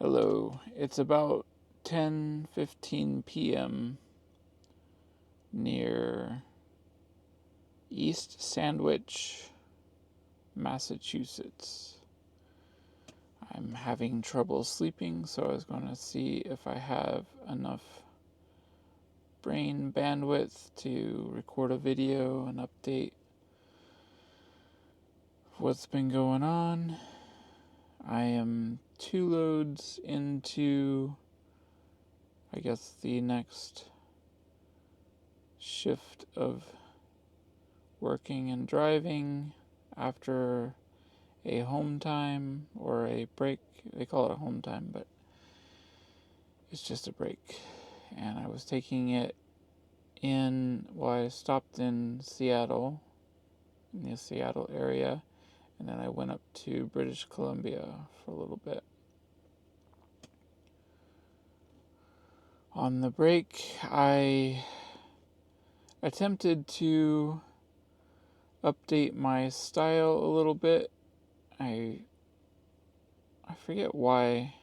Hello. It's about 10:15 p.m. near East Sandwich, Massachusetts. I'm having trouble sleeping, so I was going to see if I have enough brain bandwidth to record a video and update what's been going on. I am 2 loads into, I guess, the next shift of working and driving after a home time or a break. They call it a home time, but it's just a break. And I was taking it I stopped in Seattle, in the Seattle area, and then I went up to British Columbia for a little bit. On the break, I attempted to update my style a little bit. I forget why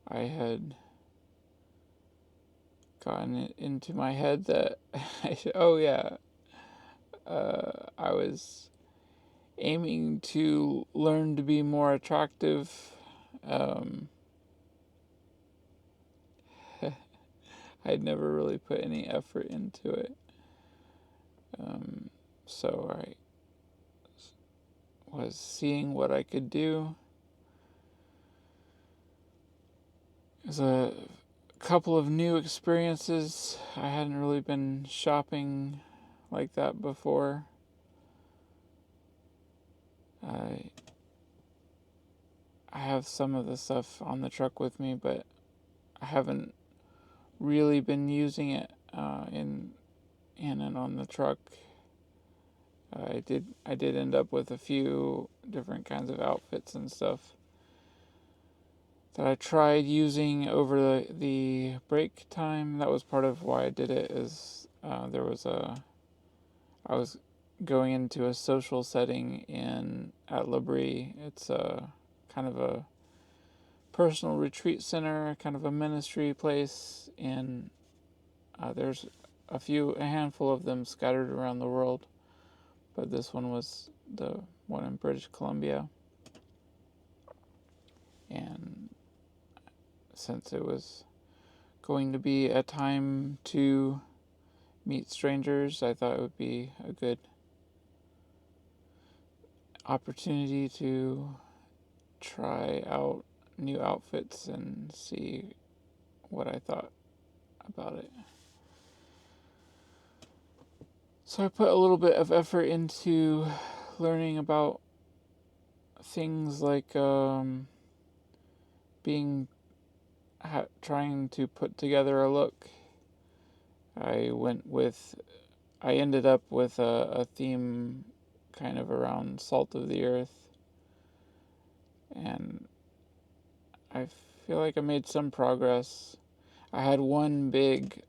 I had gotten it into my head that I was aiming to learn to be more attractive. I'd never really put any effort into it. So I was seeing what I could do. There's a couple of new experiences. I hadn't really been shopping like that before. I have some of the stuff on the truck with me, but I haven't really been using it in and on the truck. I did end up with a few different kinds of outfits and stuff that I tried using over the break time. That was part of why I did it. Is I was going into a social setting at L'Abri. It's a kind of a personal retreat center, kind of a ministry place, and there's a handful of them scattered around the world, but this one was the one in British Columbia. And since it was going to be a time to meet strangers, I thought it would be a good opportunity to try out new outfits and see what I thought about it. So I put a little bit of effort into learning about things like trying to put together a look. I ended up with a theme kind of around salt of the earth, and I feel like I made some progress. I had one big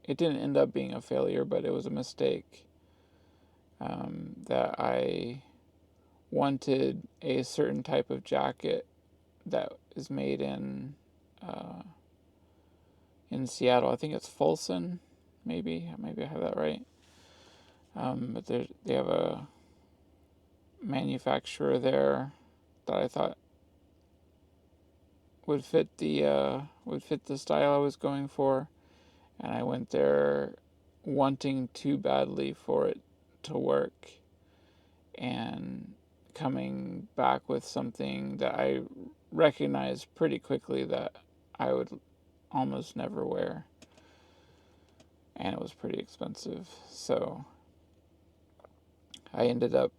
it didn't end up being a failure, but it was a mistake. That I wanted a certain type of jacket that is made in Seattle. I think it's Folsom, maybe I have that right. But they have a manufacturer there that I thought would fit the style I was going for, and I went there wanting too badly for it to work, and coming back with something that I recognized pretty quickly that I would almost never wear, and it was pretty expensive. So I ended up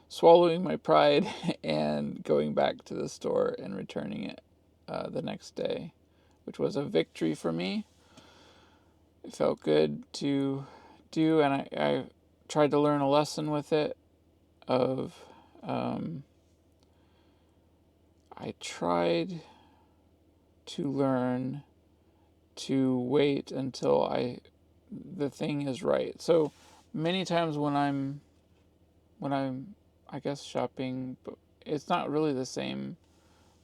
swallowing my pride and going back to the store and returning it the next day, which was a victory for me. It felt good to do, and I tried to learn a lesson with it of I tried to learn to wait until the thing is right. So many times when I guess shopping, but it's not really the same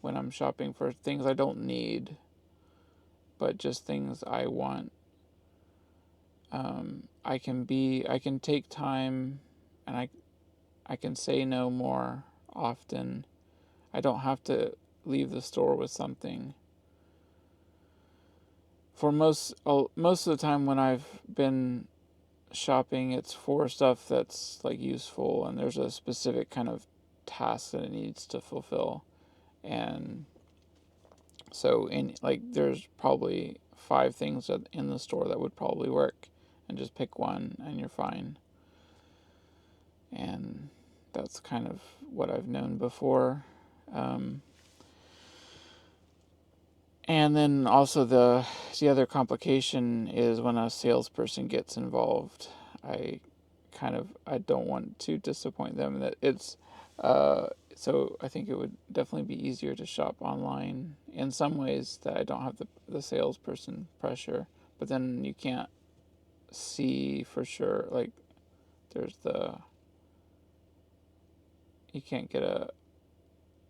when I'm shopping for things I don't need, but just things I want. I can take time, and I can say no more often. I don't have to leave the store with something. For most of the time when I've been shopping, it's for stuff that's like useful, and there's a specific kind of task that it needs to fulfill. And so there's probably 5 things in the store that would probably work, and just pick one and you're fine. And that's kind of what I've known before. And then also the other complication is when a salesperson gets involved. I don't want to disappoint them. That it's so I think it would definitely be easier to shop online in some ways, that I don't have the salesperson pressure. But then you can't see for sure, like there's you can't get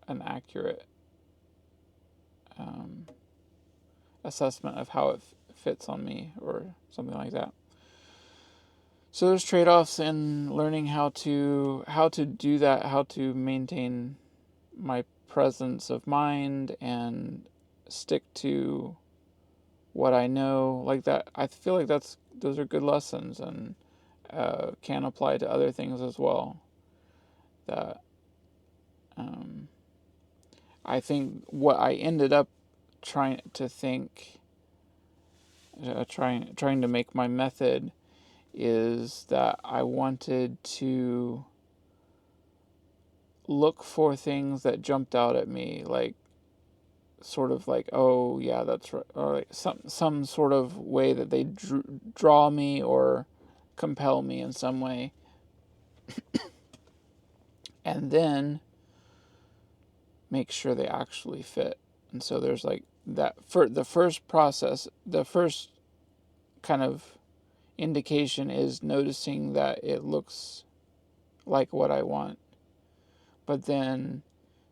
an accurate assessment of how it fits on me or something like that. So there's trade-offs in learning how to do that, how to maintain my presence of mind and stick to what I know, like that. I feel like those are good lessons, and can apply to other things as well. That I think what I ended up trying to think, trying to make my method, is that I wanted to look for things that jumped out at me, like sort of like, oh yeah, that's right, or like some sort of way that they draw me or compel me in some way, and then make sure they actually fit. And so there's like that for the first process, the first kind of indication is noticing that it looks like what I want, but then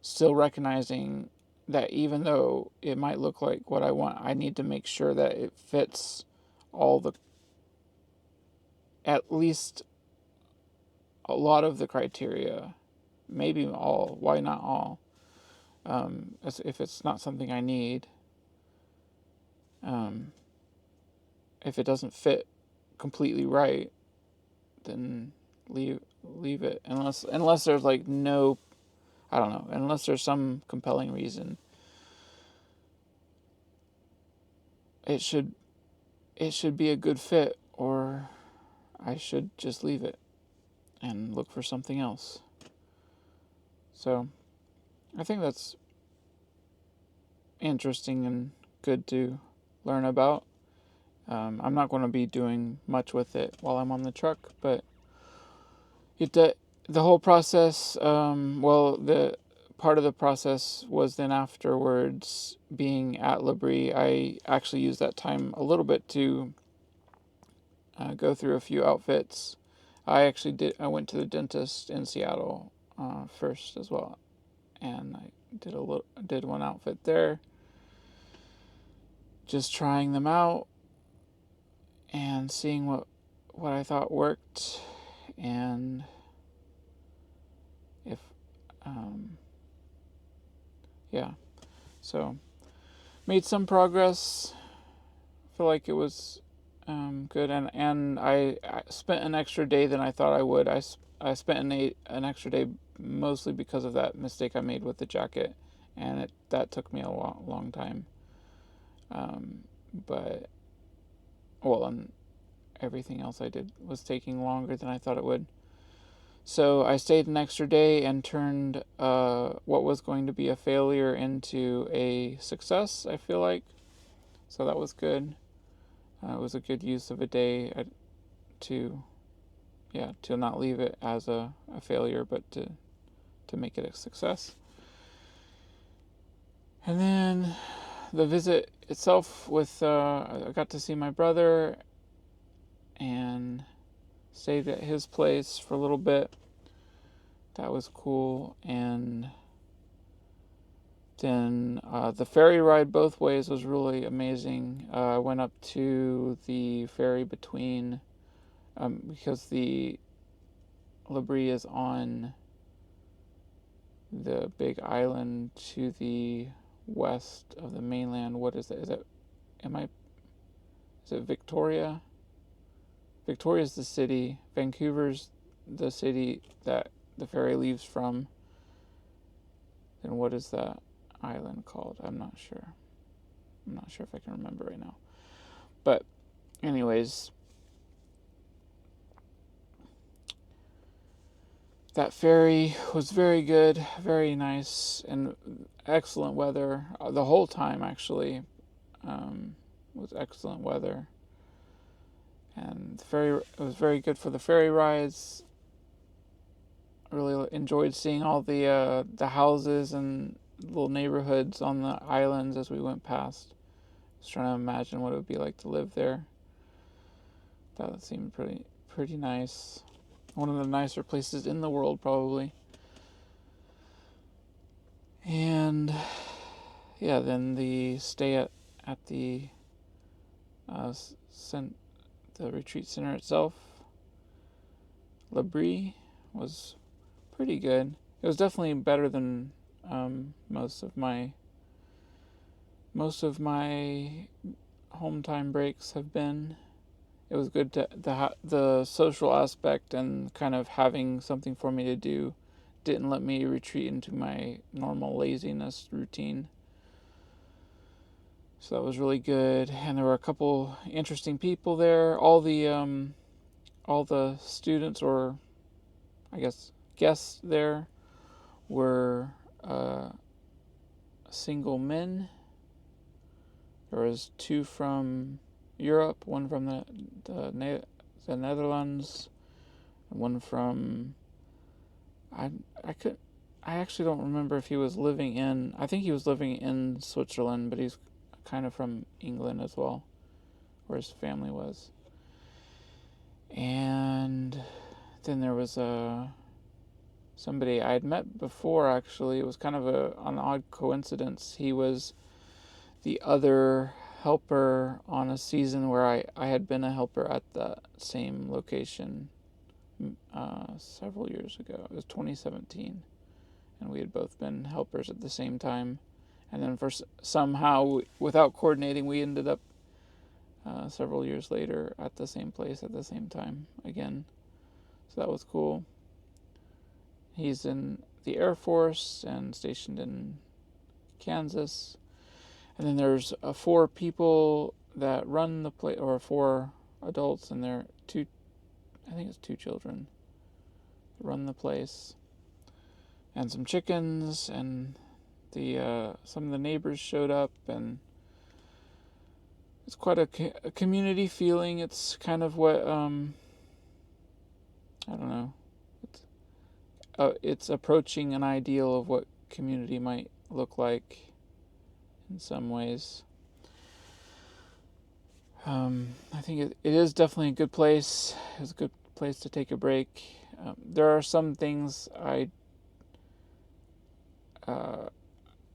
still recognizing that even though it might look like what I want, I need to make sure that it fits at least a lot of the criteria, maybe all. Why not all? As if it's not something I need, if it doesn't fit completely right, then leave it. Unless there's like no, I don't know. Unless there's some compelling reason, it should be a good fit, or I should just leave it and look for something else. So I think that's interesting and good to learn about. I'm not going to be doing much with it while I'm on the truck, but the whole process, the part of the process was then afterwards being at Labrie. I actually used that time a little bit to go through a few outfits. I went to the dentist in Seattle first as well, and I did one outfit there, just trying them out and seeing what I thought worked, and if so made some progress. I feel like it was good, and I spent an extra day than I thought I would. I spent an extra day mostly because of that mistake I made with the jacket, and that took me a long time. But and everything else I did was taking longer than I thought it would. So I stayed an extra day and turned what was going to be a failure into a success, I feel like. So that was good. It was a good use of a day to not leave it as a failure, but to make it a success. And then the visit itself I got to see my brother and stayed at his place for a little bit. that was cool. And then the ferry ride both ways was really amazing. I went up to the ferry between, because the Labrie is on the big island to the west of the mainland. What is that? Is it Victoria? Victoria's the city. Vancouver's the city that the ferry leaves from. Then what is that island called? I'm not sure. I'm not sure if I can remember right now. But anyways, that ferry was very good, very nice, and excellent weather. The whole time, actually, was excellent weather. And it was very good for the ferry rides. I really enjoyed seeing all the houses and little neighborhoods on the islands as we went past. I was trying to imagine what it would be like to live there. That seemed pretty nice. One of the nicer places in the world, probably. And yeah, then the stay at the retreat center itself, Labrie, was pretty good. It was definitely better than most of my Hometime breaks have been. It was good to the social aspect and kind of having something for me to do didn't let me retreat into my normal laziness routine. So that was really good, and there were a couple interesting people there. All the students, or I guess guests there, were single men. There was two from Europe, one from the Netherlands, and one from I actually don't remember if he was living in. I think he was living in Switzerland, but he's kind of from England as well, where his family was. And then there was somebody I had met before. Actually, it was kind of an odd coincidence. He was the other helper on a season where I had been a helper at the same location several years ago. It was 2017, and we had both been helpers at the same time. And then somehow, without coordinating, we ended up several years later at the same place at the same time again. So that was cool. He's in the Air Force and stationed in Kansas. And then there's 4 people that run the place, or 4 adults, and they're 2, I think it's 2 children that run the place. And some chickens, and some of the neighbors showed up, and it's quite a community feeling. It's kind of what, I don't know, it's approaching an ideal of what community might look like in some ways. I think it is definitely a good place. It's a good place to take a break. There are some things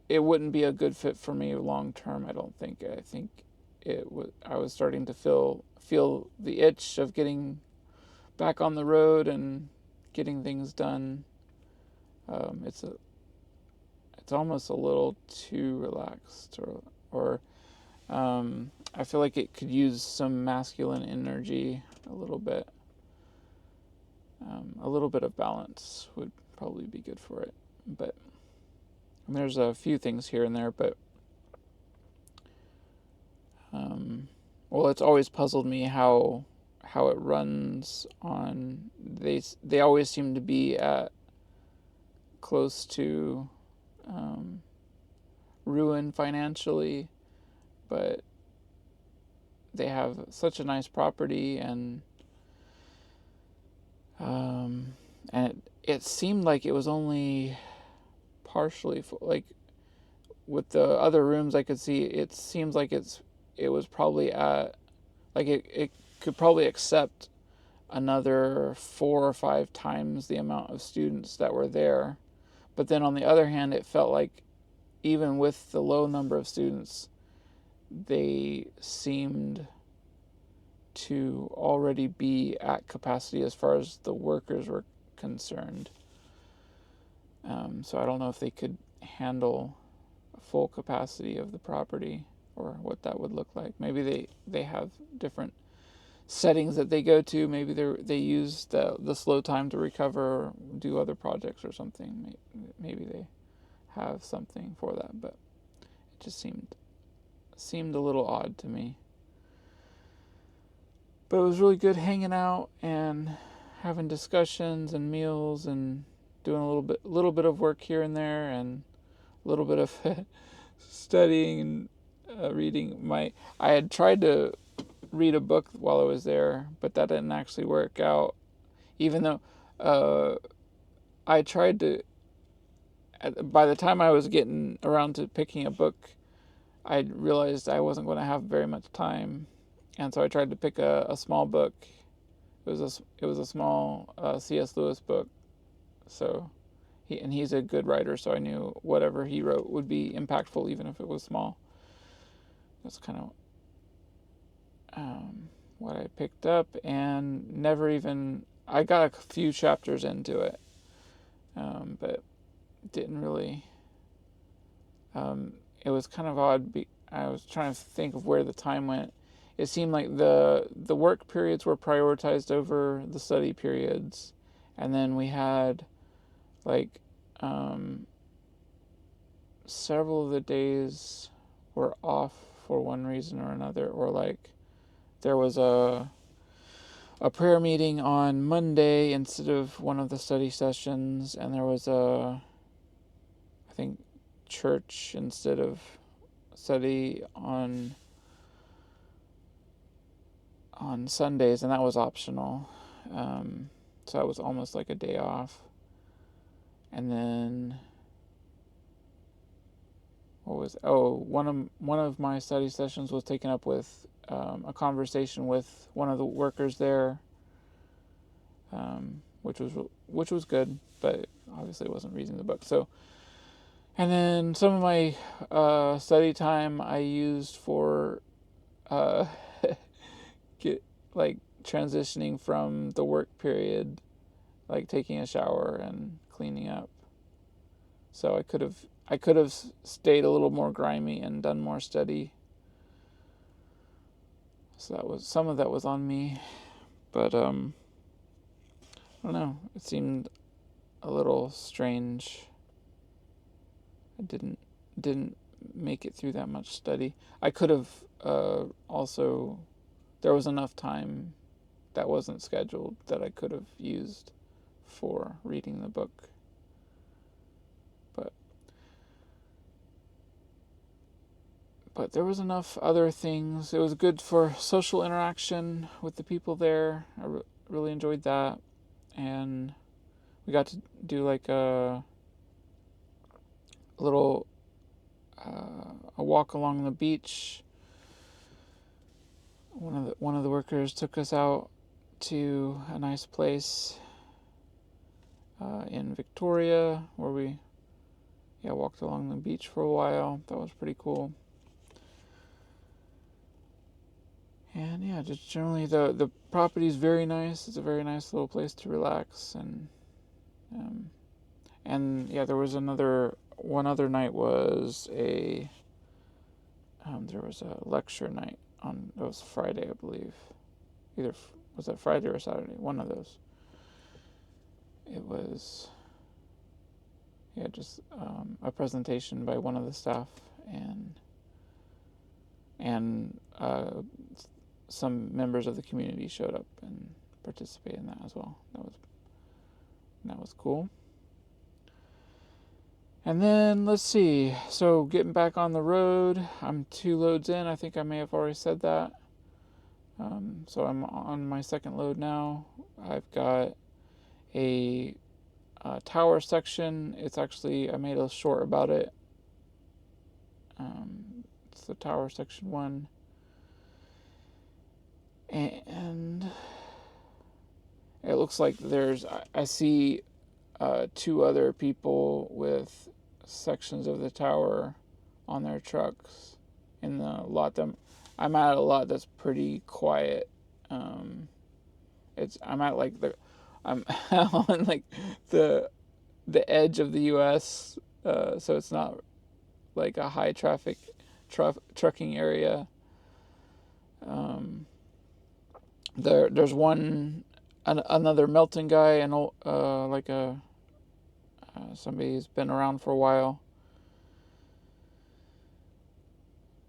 it wouldn't be a good fit for me long term. I don't think. I think I was starting to feel the itch of getting back on the road and getting things done. It's almost a little too relaxed, or I feel like it could use some masculine energy a little bit. A little bit of balance would probably be good for it. But there's a few things here and there, but it's always puzzled me how it runs on. They always seem to be at close to ruin financially, but they have such a nice property, and it seemed like it was only partially full. Like with the other rooms I could see, it seems like it was probably at, like it could probably accept another 4 or 5 times the amount of students that were there. But then on the other hand, it felt like even with the low number of students, they seemed to already be at capacity as far as the workers were concerned. So I don't know if they could handle full capacity of the property or what that would look like. Maybe they have different settings that they go to. Maybe they use the slow time to recover or do other projects or something. Maybe they have something for that, but it just seemed a little odd to me. But it was really good hanging out and having discussions and meals and doing a little bit of work here and there and a little bit of studying and reading. I had tried to read a book while I was there, but that didn't actually work out. Even though I tried to, by the time I was getting around to picking a book, I realized I wasn't going to have very much time, and so I tried to pick a small book. It was a small C.S. Lewis book, so he's a good writer, so I knew whatever he wrote would be impactful, even if it was small. That's kind of what I picked up, and I got a few chapters into it, but didn't really. It was kind of odd. I was trying to think of where the time went. It seemed like the work periods were prioritized over the study periods, and then we had like several of the days were off for one reason or another, or like there was a prayer meeting on Monday instead of one of the study sessions, and there was I think church instead of study on Sundays, and that was optional. So that was almost like a day off. And then one of my study sessions was taken up with a conversation with one of the workers there, which was good, but obviously it wasn't reading the book. So, and then some of my study time I used for get like transitioning from the work period, like taking a shower and cleaning up. So I could have stayed a little more grimy and done more study. So some of that was on me, but I don't know. It seemed a little strange. I didn't make it through that much study. I could have also. There was enough time that wasn't scheduled that I could have used for reading the book. But there was enough other things. It was good for social interaction with the people there. I really enjoyed that. And we got to do like a little a walk along the beach. One of the workers took us out to a nice place in Victoria where we walked along the beach for a while. That was pretty cool. And just generally the property is very nice. It's a very nice little place to relax, and there was one other night was there was a lecture night it was Friday, I believe. Either was that Friday or Saturday, one of those. It was just a presentation by one of the staff and some members of the community showed up and participated in that as well. That was cool. And then let's see. So getting back on the road, I'm 2 loads in. I think I may have already said that. So I'm on my second load now. I've got a tower section. It's actually I made a short about it. It's the tower section 1. And It looks like I see two other people with sections of the tower on their trucks in the lot. I'm at a lot that's pretty quiet. Um, I'm at like I'm on like the the edge of the U.S. So it's not like a high traffic trucking area. Um, there's another melting guy and like a somebody who's been around for a while.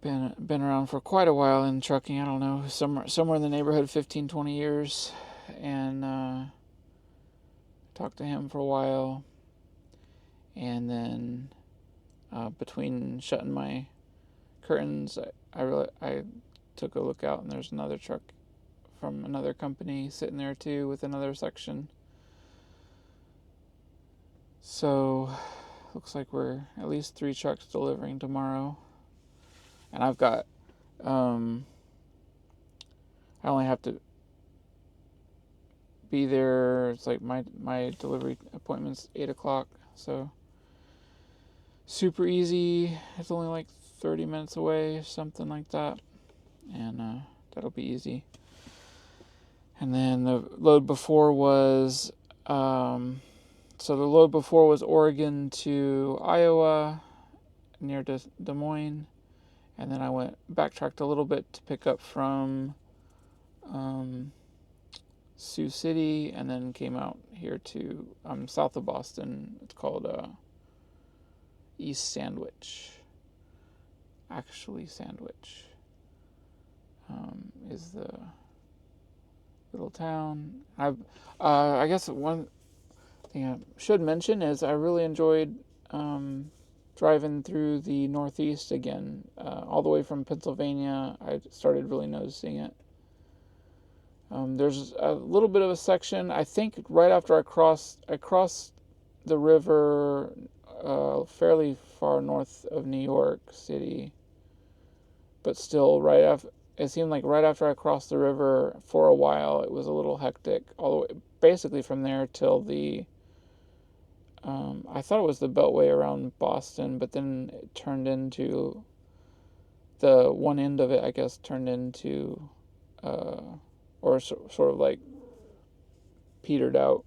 Been around for quite a while in trucking. I don't know, somewhere in the neighborhood of 15, 20 years, and talked to him for a while, and then between shutting my curtains, I took a look out, and there's another truck from another company sitting there too with another section. So looks like we're at least 3 trucks delivering tomorrow, and I've got I only have to be there. It's like my delivery appointment's 8 o'clock, so super easy. It's only like 30 minutes away, something like that, and that'll be easy. And then the load before was so the load before was Oregon to Iowa, near Des Moines, and then I backtracked a little bit to pick up from Sioux City, and then came out here to south of Boston. It's called East Sandwich. Actually, Sandwich is the little town. I guess one thing I should mention is I really enjoyed driving through the Northeast again, all the way from Pennsylvania. I started really noticing it. There's a little bit of a section, I think, right after I crossed the river fairly far north of New York City, but still it seemed like right after I crossed the river, for a while it was a little hectic, all the way basically from there till I thought it was the Beltway around Boston, but then it turned into the one end of it, I guess, turned into or sort of like petered out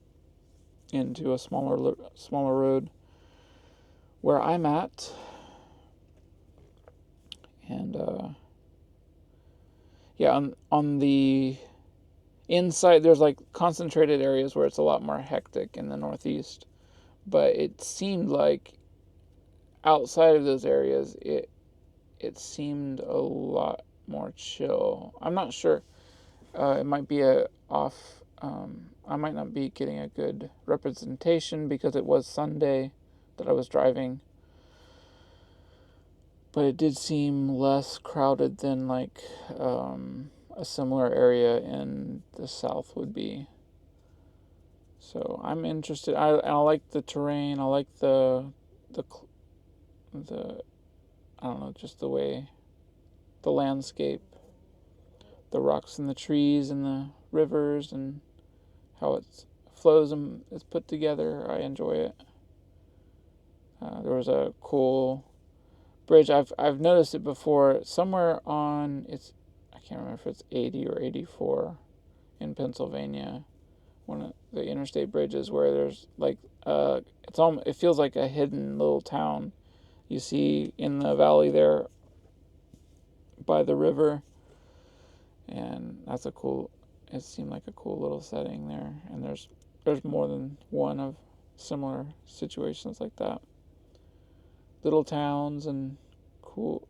into a smaller road where I'm at, and yeah, on the inside there's like concentrated areas where it's a lot more hectic in the Northeast, but it seemed like outside of those areas it seemed a lot more chill. I'm not sure. It might be off. I might not be getting a good representation because it was Sunday that I was driving, but it did seem less crowded than like a similar area in the South would be. So I'm interested. I like the terrain. I like the I don't know, just the way the landscape, the rocks and the trees and the rivers and how it flows and is put together. I enjoy it. There was a cool bridge. I've noticed it before somewhere on I can't remember if it's 80 or 84 in Pennsylvania, one of the interstate bridges where there's like it feels like a hidden little town you see in the valley there by the river, and it seemed like a cool little setting there, and there's more than one of similar situations like that. Little towns and cool,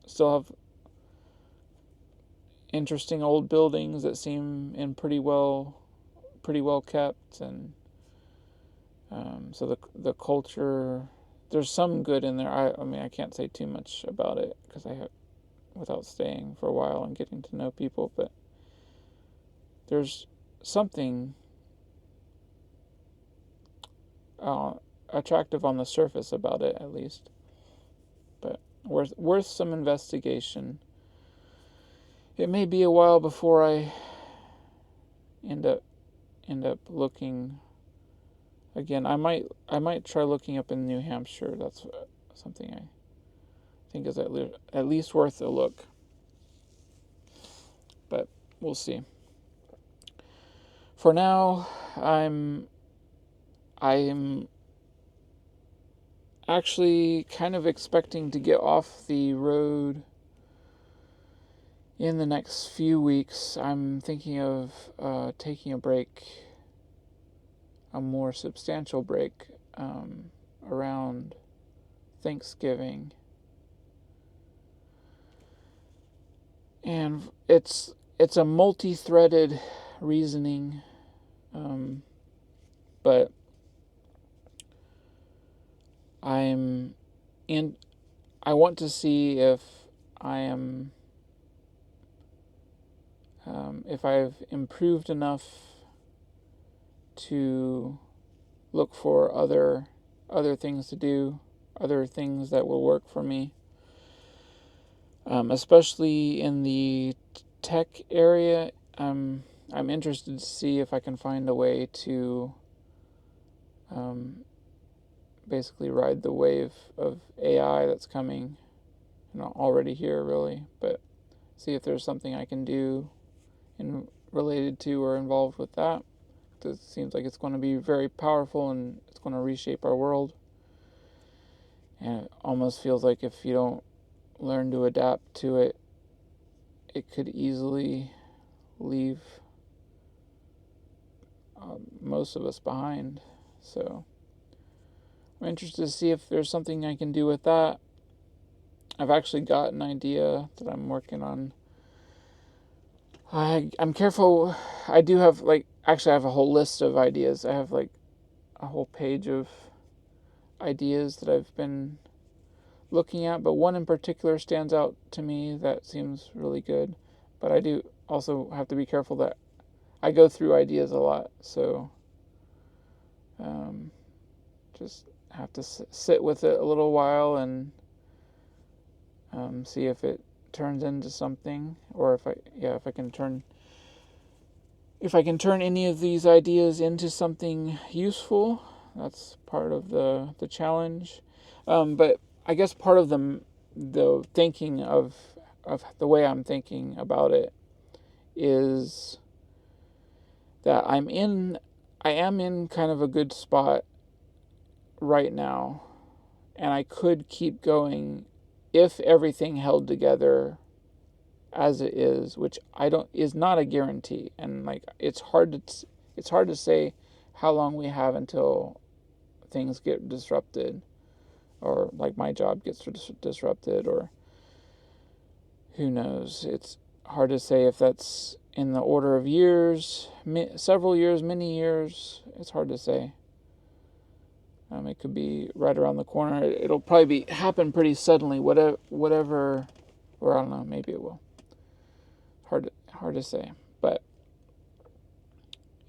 still have interesting old buildings that seem in pretty well kept, and so the culture, there's some good in there. I mean, I can't say too much about it because without staying for a while and getting to know people, but there's something attractive on the surface about it, at least, but worth some investigation. It may be a while before I end up end up looking again. I might try looking up in New Hampshire. That's something I think is at least worth a look. But we'll see. For now, I'm actually kind of expecting to get off the road in the next few weeks. I'm thinking of taking a break, a more substantial break, around Thanksgiving. And it's a multi-threaded reasoning, but I want to see if I am if I've improved enough to look for other things to do, other things that will work for me, especially in the tech area. I'm interested to see if I can find a way to basically ride the wave of AI that's coming, already here really, but see if there's something I can do related to or involved with that. It seems like it's going to be very powerful and it's going to reshape our world. And it almost feels like if you don't learn to adapt to it, it could easily leave most of us behind. So I'm interested to see if there's something I can do with that. I've actually got an idea that I'm working on. I'm careful. I do have I have a whole list of ideas. I have a whole page of ideas that I've been looking at, but one in particular stands out to me that seems really good. But I do also have to be careful that I go through ideas a lot, so just have to sit with it a little while and see if it turns into something, or if I can turn any of these ideas into something useful. That's part of the challenge. But I guess part of the thinking of the way I'm thinking about it is that I am in kind of a good spot right now, and I could keep going if everything held together as it is, which is not a guarantee, and it's hard to say how long we have until things get disrupted, or my job gets disrupted, or who knows. It's hard to say if that's in the order of years, several years, many years. It's hard to say. It could be right around the corner. It'll probably happen pretty suddenly. Whatever, or I don't know. Maybe it will. Hard to say, but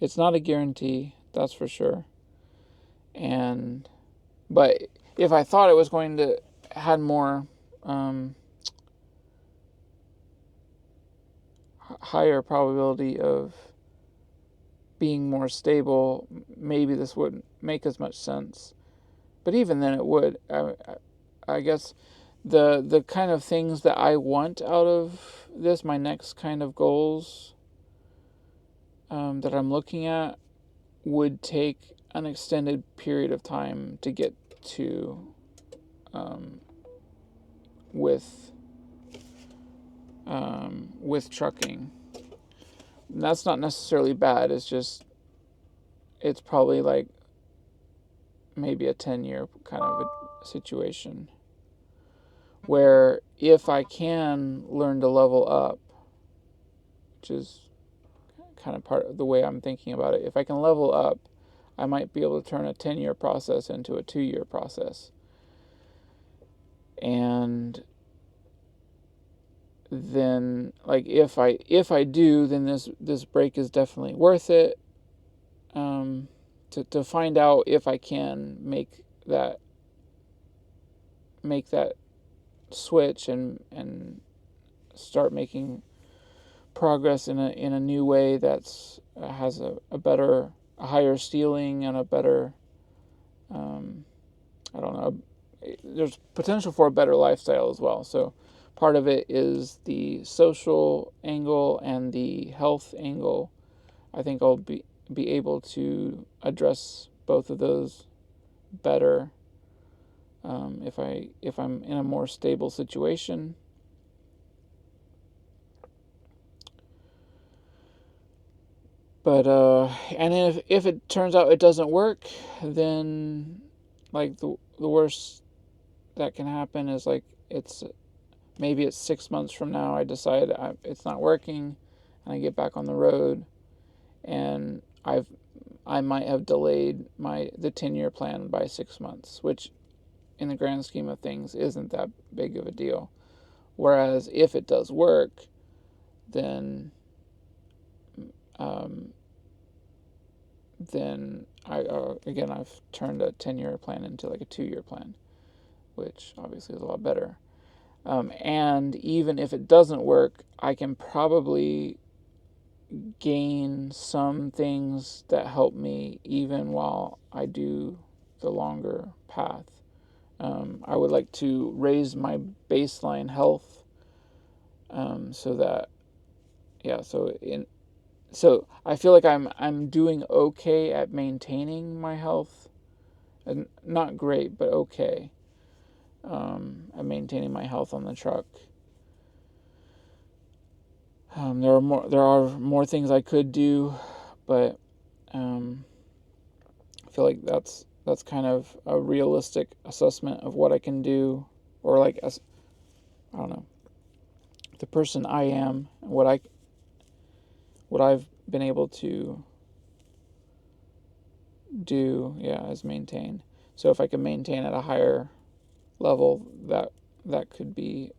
it's not a guarantee. That's for sure. But if I thought it was going to had more higher probability of being more stable, maybe this wouldn't make as much sense. But even then, it would. I guess the kind of things that I want out of this, my next kind of goals that I'm looking at, would take an extended period of time to get to with trucking. And that's not necessarily bad. It's probably maybe a 10-year kind of a situation where if I can learn to level up, which is kind of part of the way I'm thinking about it, if I can level up, I might be able to turn a 10-year process into a 2-year process. And then if I do, then this break is definitely worth it. To find out if I can make that switch and start making progress in a new way that's has a higher ceiling and a better, I don't know, there's potential for a better lifestyle as well. So part of it is the social angle and the health angle. I think I'll be able to address both of those better if I'm in a more stable situation. But and if it turns out it doesn't work, then like the worst that can happen is like maybe it's 6 months from now I decide it's not working, and I get back on the road, and I might have delayed the 10-year plan by 6 months, which in the grand scheme of things isn't that big of a deal. Whereas if it does work, then um, then I've turned a 10-year plan into like a 2-year plan, which obviously is a lot better. And even if it doesn't work, I can probably gain some things that help me even while I do the longer path. I would like to raise my baseline health, so that so I feel like I'm doing okay at maintaining my health, and not great, but okay, at maintaining my health on the truck. There are more things I could do, but I feel like that's kind of a realistic assessment of what I can do, or like I don't know, the person I am, and what I've been able to do, yeah, is maintain. So if I can maintain at a higher level, that could be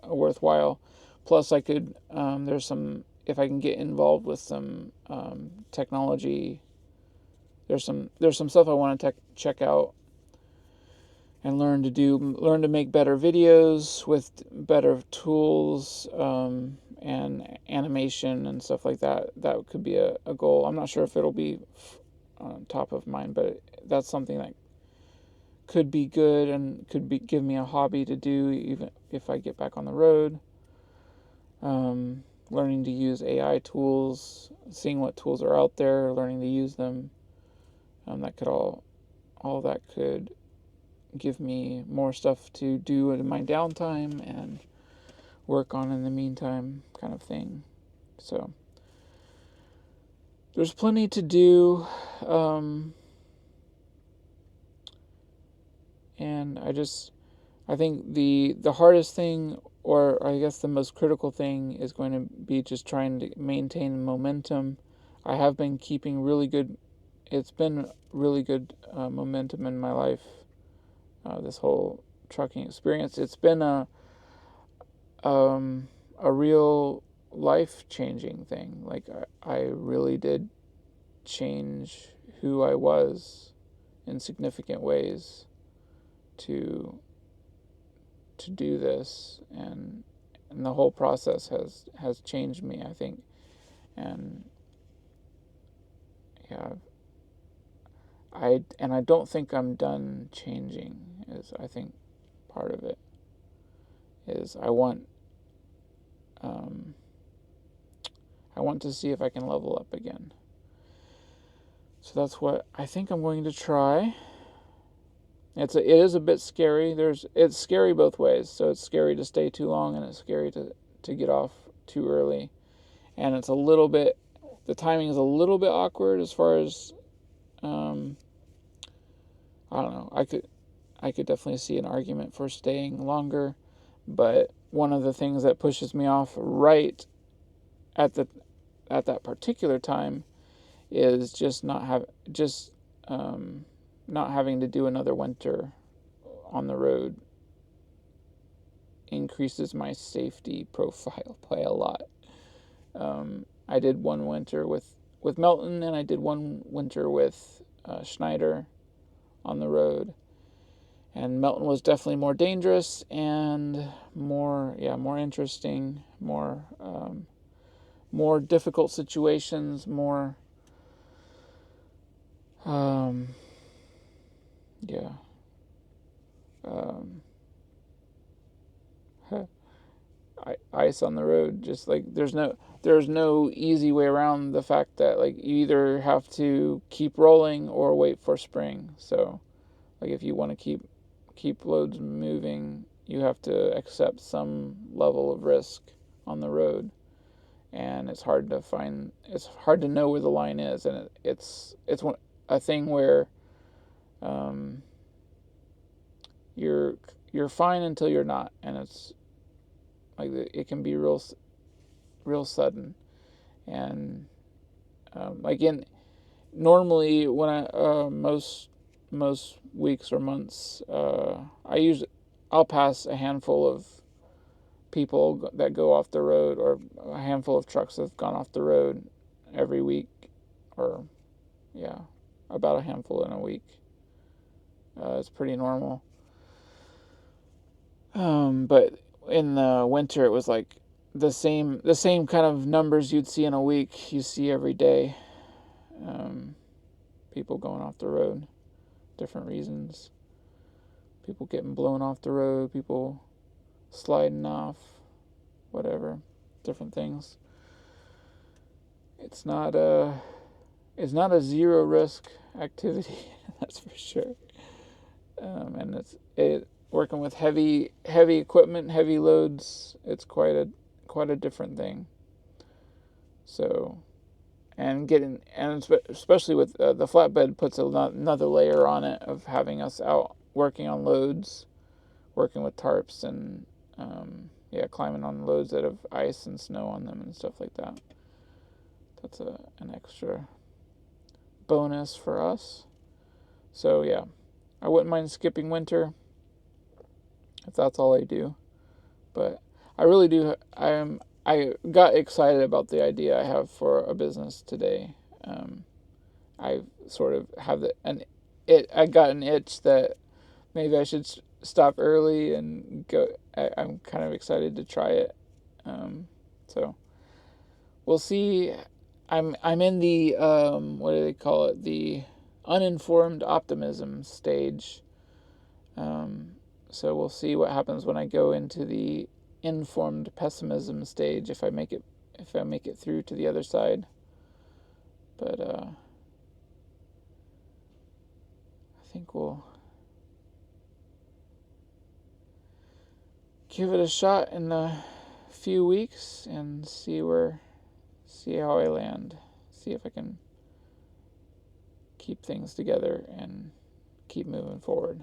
worthwhile. Plus, I could there's some if I can get involved with some technology. There's some stuff I want to check out and learn to make better videos with better tools, and animation and stuff like that. That could be a goal. I'm not sure if it'll be on top of mind, but that's something that could be good and give me a hobby to do even if I get back on the road. Learning to use AI tools, seeing what tools are out there, learning to use them. That could all that could give me more stuff to do in my downtime and work on in the meantime, kind of thing. So there's plenty to do, and I think the hardest thing, or I guess the most critical thing, is going to be just trying to maintain momentum. I have been keeping really good. It's been really good momentum in my life. This whole trucking experience. It's been a real life changing thing. Like I really did change who I was in significant ways to do this, and the whole process has changed me, I think. And yeah, I don't think I'm done changing. Is I think part of it is um, I want to see if I can level up again. So that's what I think I'm going to try. It is a bit scary. It's scary both ways. So it's scary to stay too long, and it's scary to get off too early. And it's a little bit, the timing is a little bit awkward as far as I don't know. I could definitely see an argument for staying longer, but one of the things that pushes me off right at that particular time is just not having to do another winter on the road increases my safety profile by a lot. I did one winter with Melton, and I did one winter with Schneider on the road, and Melton was definitely more dangerous and more interesting, more more difficult situations, more, um, yeah, um, ice on the road. Just like there's no easy way around the fact that like you either have to keep rolling or wait for spring. So like if you want to keep loads moving, you have to accept some level of risk on the road, and it's hard to find. It's hard to know where the line is, and it's a thing where um, you're you're fine until you're not, and it's like it can be real sudden. And like in normally when I most weeks or months, I'll pass a handful of people that go off the road, or a handful of trucks that have gone off the road every week, or yeah, about a handful in a week. It's pretty normal. But in the winter, it was like the same kind of numbers you'd see in a week. You see every day, people going off the road, different reasons. People getting blown off the road, people sliding off, whatever, different things. It's not a zero risk activity, that's for sure. And it working with heavy equipment, heavy loads. It's quite a different thing. So, and especially with the flatbed puts another layer on it of having us out working on loads, working with tarps, and yeah, climbing on loads that have ice and snow on them and stuff like that. That's an extra bonus for us. So yeah, I wouldn't mind skipping winter if that's all I do. But I really do. I got excited about the idea I have for a business today. I sort of have I got an itch that maybe I should stop early and go. I'm kind of excited to try it. So we'll see. I'm in the what do they call it? The uninformed optimism stage. Um, so we'll see what happens when I go into the informed pessimism stage, if I make it through to the other side. But I think we'll give it a shot in a few weeks and see how I land. See if I can keep things together and keep moving forward.